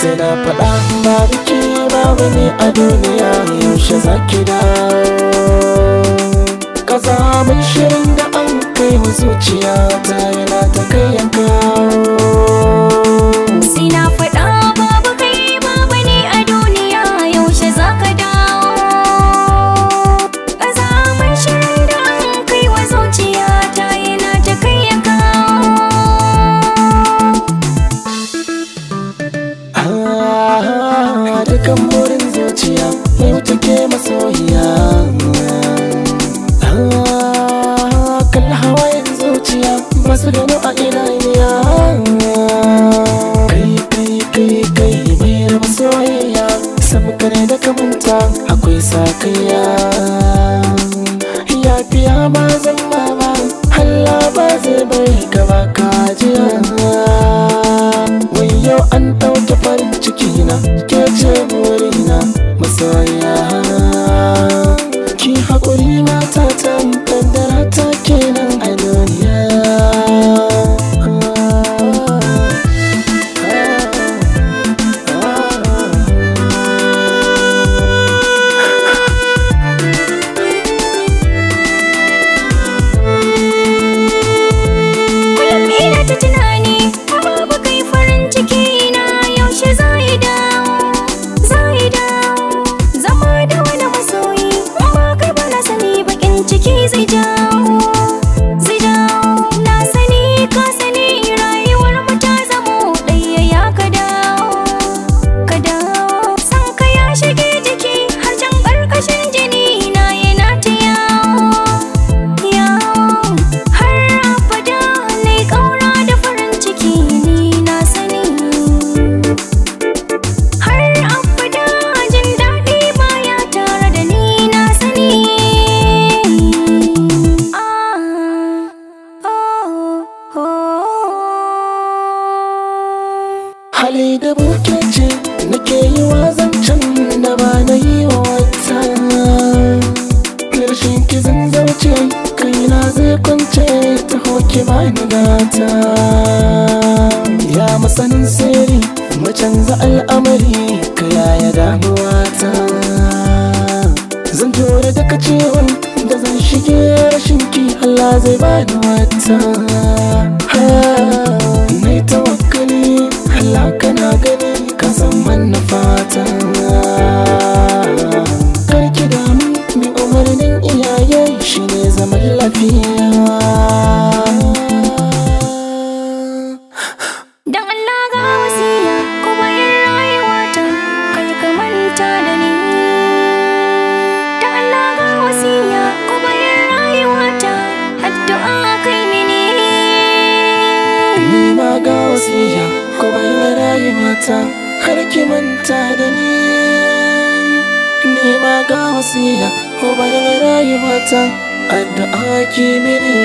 sai na faɗa babu ke babu ne a duniya yaushe za ki dawo. Kazamin shirin da an kai wa zuciya ta yana ta kai ya kawo. Sai na faɗa babu kai babu ne a duniya yaushe za ka dawo. Kazamin shirin da an kai wa zuciya ta yana ta kai ya kawo. Dukan burin zuciya yau take masoyiya. Kan hawayen zuciya basu gano a idaniya. Kai mai raba soyayya sam kare da kamanta akwai sakayya. Yafiya ba zan ba Allah ba zai bari gaba kajiya. Wai yau an ɗauke farin ciki na ke ce burina masoya. Ki haƙuri mata ta kaddara ta kenan a duniya. Kullum ina ta tunani babu kai farin ciki na yaushe za yi dawo. Zama da wani masoyi ba kai ba na sani bakin ciki zai jawo. Na sani ka sani rayuwar mu ta zamo ɗaya ya ka dawo. San ka ya shige jiki har can ƙarƙashin jini na yana ta yawo. Har abada nai ƙaura da farin ciki ni na sani. Har abada jin daɗi baya tare da ni na sani. Hali da buke ce nake yi wa zancen da ba na yi wa wata. Rashin kizin zauce kaina zai kwance ta hoki bani gata. Ya masanin sirri macanza al'amari ka yaya damuwata. Zan jure daga ciwon da zan shige rashin ki Allah zai bani wata. Nai tawakkali Allah kana gani ka san manufata. Kar ki damu mai umarnin iyaye shine zaman lafiya. Dan Allah ga wasiya ko bayan rayuwata kar ka manta da ni. Dan Allah ga wasiya ko bayan rayuwata addu'a kai mini. Ni ma ga wasiya ko bayan rayuwata kar ki manta da ni. Ni ma ga wasiya ko bayan rayuwata addu'a ki mini.